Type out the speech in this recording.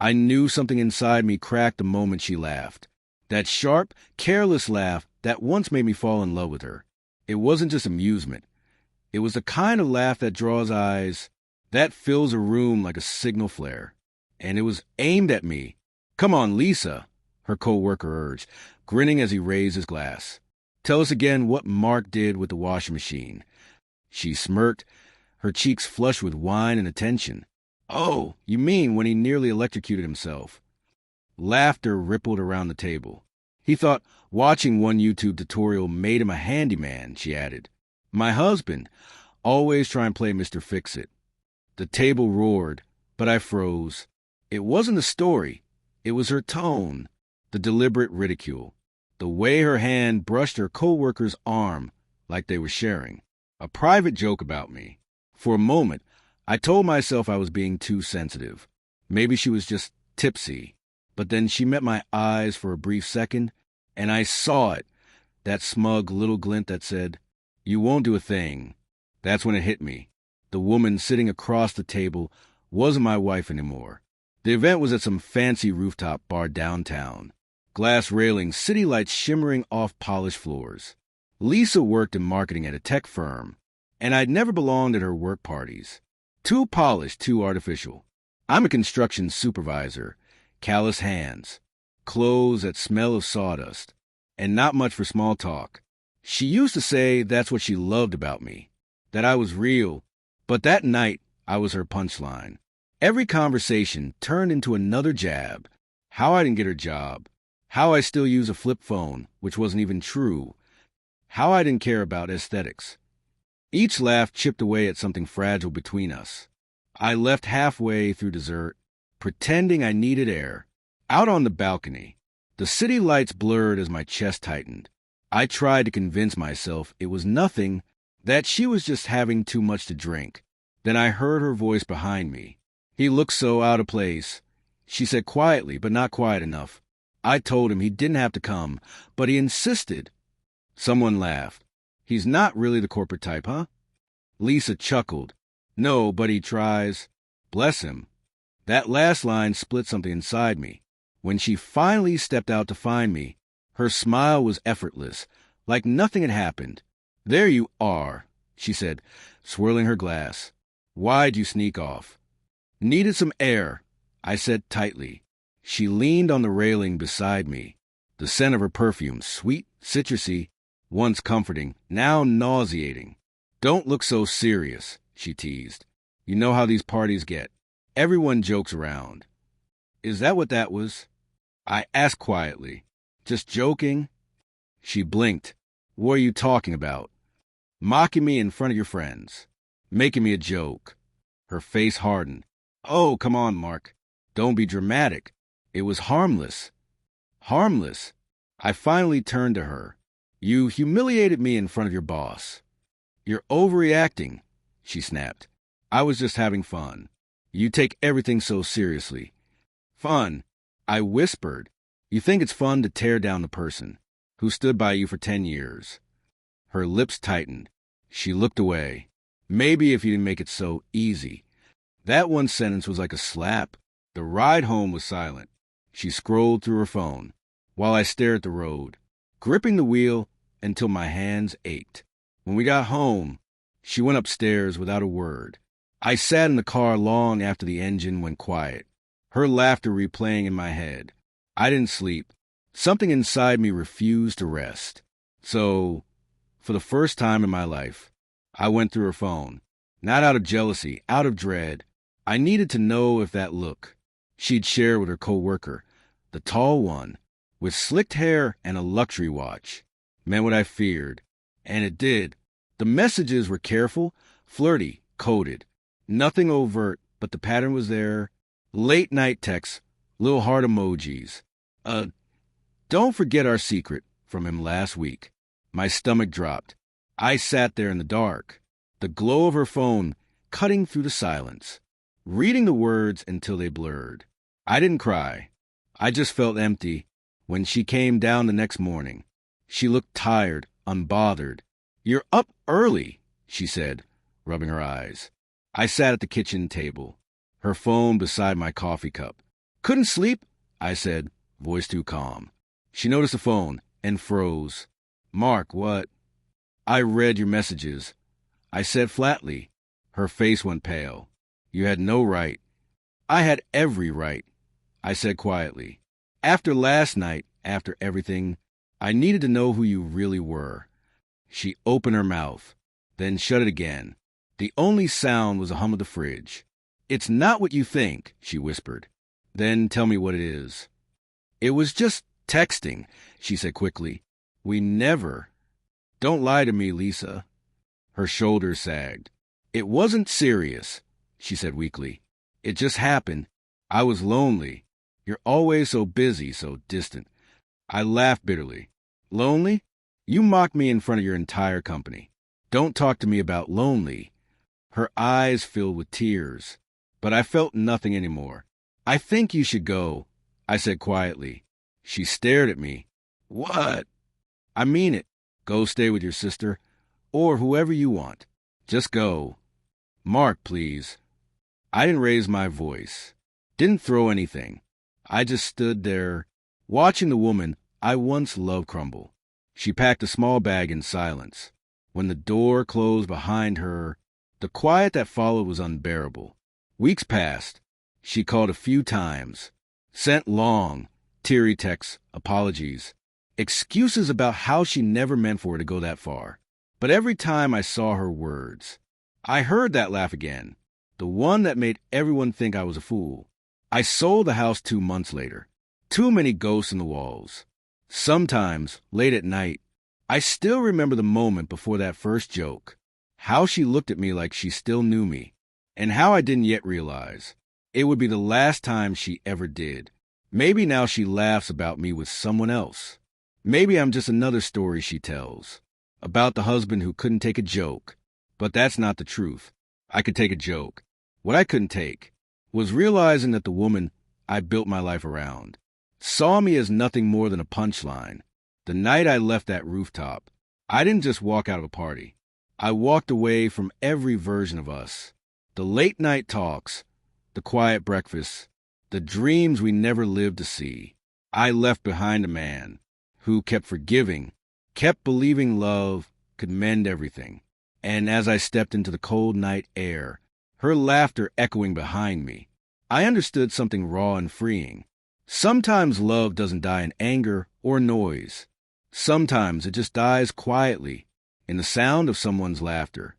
I knew something inside me cracked the moment she laughed. That sharp, careless laugh that once made me fall in love with her. It wasn't just amusement. It was the kind of laugh that draws eyes, that fills a room like a signal flare. And it was aimed at me. "Come on, Lisa," her co-worker urged, grinning as he raised his glass. "Tell us again what Mark did with the washing machine." She smirked, her cheeks flushed with wine and attention. "Oh, you mean when he nearly electrocuted himself." Laughter rippled around the table. "He thought watching one YouTube tutorial made him a handyman," she added. "My husband, always try and play Mr. Fix-It." The table roared, but I froze. It wasn't the story. It was her tone, the deliberate ridicule, the way her hand brushed her co-worker's arm like they were sharing. A private joke about me. For a moment, I told myself I was being too sensitive. Maybe she was just tipsy. But then she met my eyes for a brief second, and I saw it, that smug little glint that said, "You won't do a thing." That's when it hit me. The woman sitting across the table wasn't my wife anymore. The event was at some fancy rooftop bar downtown. Glass railings, city lights shimmering off polished floors. Lisa worked in marketing at a tech firm, and I'd never belonged at her work parties. Too polished, too artificial. I'm a construction supervisor, callous hands, clothes that smell of sawdust, and not much for small talk. She used to say that's what she loved about me, that I was real, but that night I was her punchline. Every conversation turned into another jab. How I didn't get her job, how I still use a flip phone, which wasn't even true, how I didn't care about aesthetics. Each laugh chipped away at something fragile between us. I left halfway through dessert, pretending I needed air. Out on the balcony, the city lights blurred as my chest tightened. I tried to convince myself it was nothing, that she was just having too much to drink. Then I heard her voice behind me. "He looks so out of place," she said quietly, but not quiet enough. I told him he didn't have to come, but he insisted. Someone laughed. "He's not really the corporate type, huh?" Lisa chuckled. "No, but he tries." Bless him. That last line split something inside me. When she finally stepped out to find me, her smile was effortless, like nothing had happened. "There you are," she said, swirling her glass. "Why'd you sneak off?" "Needed some air," I said tightly. She leaned on the railing beside me. The scent of her perfume, sweet, citrusy, once comforting, now nauseating. "Don't look so serious," she teased. "You know how these parties get. Everyone jokes around." "Is that what that was?" I asked quietly. "Just joking?" She blinked. "What are you talking about?" "Mocking me in front of your friends. Making me a joke." Her face hardened. "Oh, come on, Mark. Don't be dramatic. It was harmless." "Harmless?" I finally turned to her. "You humiliated me in front of your boss." "You're overreacting," she snapped. "I was just having fun. You take everything so seriously." "Fun," I whispered. "You think it's fun to tear down the person who stood by you for 10 years. Her lips tightened. She looked away. "Maybe if you didn't make it so easy." That one sentence was like a slap. The ride home was silent. She scrolled through her phone, while I stared at the road, gripping the wheel until my hands ached. When we got home, she went upstairs without a word. I sat in the car long after the engine went quiet, her laughter replaying in my head. I didn't sleep. Something inside me refused to rest. So, for the first time in my life, I went through her phone. Not out of jealousy, out of dread. I needed to know if that look she'd share with her co-worker, the tall one, with slicked hair and a luxury watch, meant what I feared. And it did. The messages were careful, flirty, coded. Nothing overt, but the pattern was there. Late-night texts, little heart emojis. "Don't forget our secret," from him last week. My stomach dropped. I sat there in the dark, the glow of her phone cutting through the silence, reading the words until they blurred. I didn't cry. I just felt empty. When she came down the next morning, she looked tired, unbothered. "You're up early," she said, rubbing her eyes. I sat at the kitchen table, her phone beside my coffee cup. Couldn't sleep? I said, voice too calm. She noticed the phone and froze. Mark, what? I read your messages. I said flatly. Her face went pale. You had no right. I had every right, I said quietly. After last night, after everything, I needed to know who you really were. She opened her mouth, then shut it again. The only sound was the hum of the fridge. It's not what you think, she whispered. Then tell me what it is. It was just texting, she said quickly. We never. Don't lie to me, Lisa. Her shoulders sagged. It wasn't serious, she said weakly. It just happened. I was lonely. You're always so busy, so distant. I laughed bitterly. Lonely? You mocked me in front of your entire company. Don't talk to me about lonely. Her eyes filled with tears, but I felt nothing anymore. I think you should go, I said quietly. She stared at me. What? I mean it. Go stay with your sister, or whoever you want. Just go. Mark, please. I didn't raise my voice, didn't throw anything. I just stood there, watching the woman I once loved crumble. She packed a small bag in silence. When the door closed behind her, the quiet that followed was unbearable. Weeks passed. She called a few times, sent long, teary texts, apologies, excuses about how she never meant for it to go that far. But every time I saw her words, I heard that laugh again. The one that made everyone think I was a fool. I sold the house 2 months later. Too many ghosts in the walls. Sometimes, late at night, I still remember the moment before that first joke. How she looked at me like she still knew me. And how I didn't yet realize. It would be the last time she ever did. Maybe now she laughs about me with someone else. Maybe I'm just another story she tells. About the husband who couldn't take a joke. But that's not the truth. I could take a joke. What I couldn't take was realizing that the woman I built my life around saw me as nothing more than a punchline. The night I left that rooftop, I didn't just walk out of a party. I walked away from every version of us. The late night talks, the quiet breakfasts, the dreams we never lived to see. I left behind a man who kept forgiving, kept believing love could mend everything. And as I stepped into the cold night air, her laughter echoing behind me, I understood something raw and freeing. Sometimes love doesn't die in anger or noise. Sometimes it just dies quietly in the sound of someone's laughter.